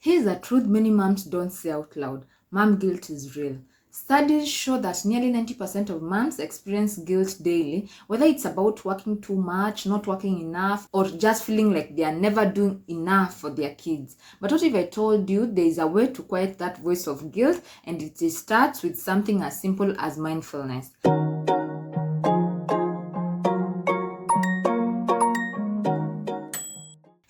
Here's the truth many moms don't say out loud. Mom guilt is real. Studies show that nearly 90% of moms experience guilt daily, whether it's about working too much, not working enough, or just feeling like they are never doing enough for their kids. But what if I told you there is a way to quiet that voice of guilt, and it starts with something as simple as mindfulness?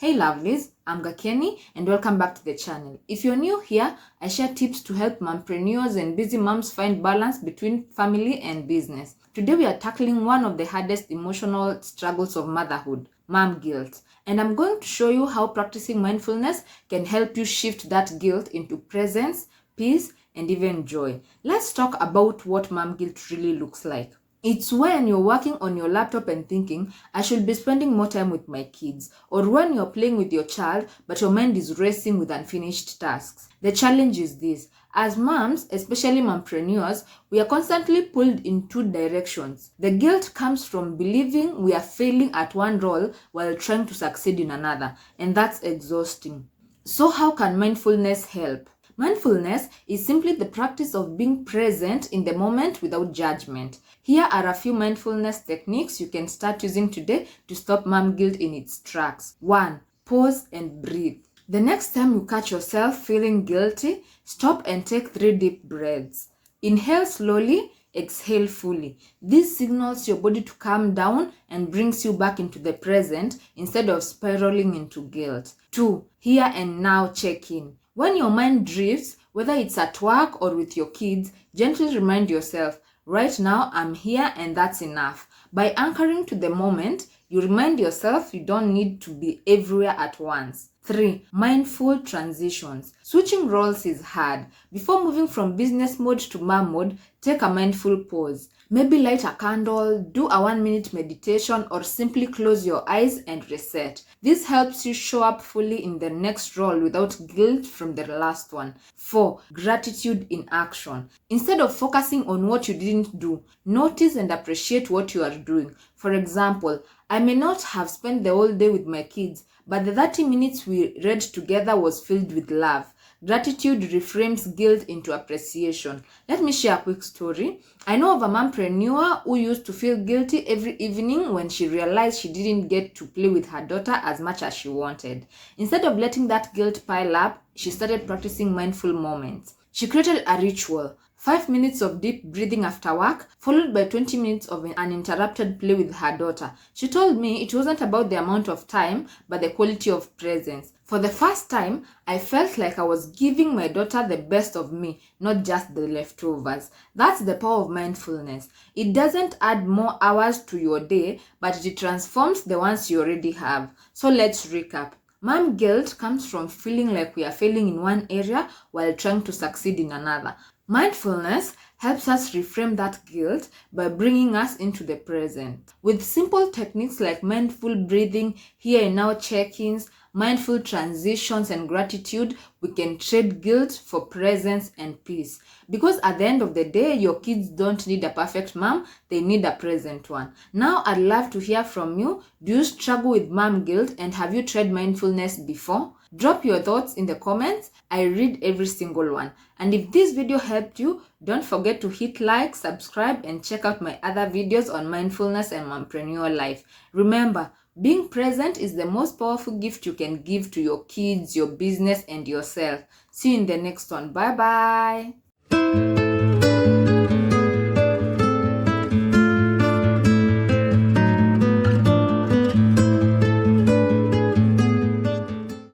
Hey lovelies, I'm Gakeni and welcome back to the channel. If you're new here, I share tips to help mompreneurs and busy moms find balance between family and business. Today we are tackling one of the hardest emotional struggles of motherhood, mom guilt. And I'm going to show you how practicing mindfulness can help you shift that guilt into presence, peace, and even joy. Let's talk about what mom guilt really looks like. It's when you're working on your laptop and thinking, I should be spending more time with my kids, or when you're playing with your child, but your mind is racing with unfinished tasks. The challenge is this. As moms, especially mompreneurs, we are constantly pulled in two directions. The guilt comes from believing we are failing at one role while trying to succeed in another, and that's exhausting. So how can mindfulness help? Mindfulness is simply the practice of being present in the moment without judgment. Here are a few mindfulness techniques you can start using today to stop mom guilt in its tracks. 1. Pause and breathe. The next time you catch yourself feeling guilty, stop and take 3 deep breaths. Inhale slowly, exhale fully. This signals your body to calm down and brings you back into the present instead of spiraling into guilt. 2. Here and now check in. When your mind drifts, whether it's at work or with your kids, gently remind yourself, right now I'm here and that's enough. By anchoring to the moment, you remind yourself you don't need to be everywhere at once. 3. Mindful transitions. Switching roles is hard. Before moving from business mode to mom mode, take a mindful pause. Maybe light a candle, do a 1-minute meditation, or simply close your eyes and reset. This helps you show up fully in the next role without guilt from the last one. 4. Gratitude in action. Instead of focusing on what you didn't do, notice and appreciate what you are doing. For example, I may not have spent the whole day with my kids, but the 30 minutes we read together was filled with love. Gratitude reframes guilt into appreciation. Let me share a quick story. I know of a mompreneur who used to feel guilty every evening when she realized she didn't get to play with her daughter as much as she wanted. Instead of letting that guilt pile up, she started practicing mindful moments. She created a ritual. 5 minutes of deep breathing after work, followed by 20 minutes of uninterrupted play with her daughter. She told me it wasn't about the amount of time, but the quality of presence. For the first time, I felt like I was giving my daughter the best of me, not just the leftovers. That's the power of mindfulness. It doesn't add more hours to your day, but it transforms the ones you already have. So let's recap. Mom guilt comes from feeling like we are failing in one area while trying to succeed in another. Mindfulness helps us reframe that guilt by bringing us into the present. With simple techniques like mindful breathing, here and now check-ins, mindful transitions, and gratitude, we can trade guilt for presence and peace. Because at the end of the day, your kids don't need a perfect mom, they need a present one. Now, I'd love to hear from you. Do you struggle with mom guilt, and have you tried mindfulness before? Drop your thoughts in the comments. I read every single one. And if this video helped you, don't forget to hit like, subscribe, and check out my other videos on mindfulness and mompreneur life. Remember, being present is the most powerful gift you can give to your kids, your business, and yourself. See you in the next one. Bye bye.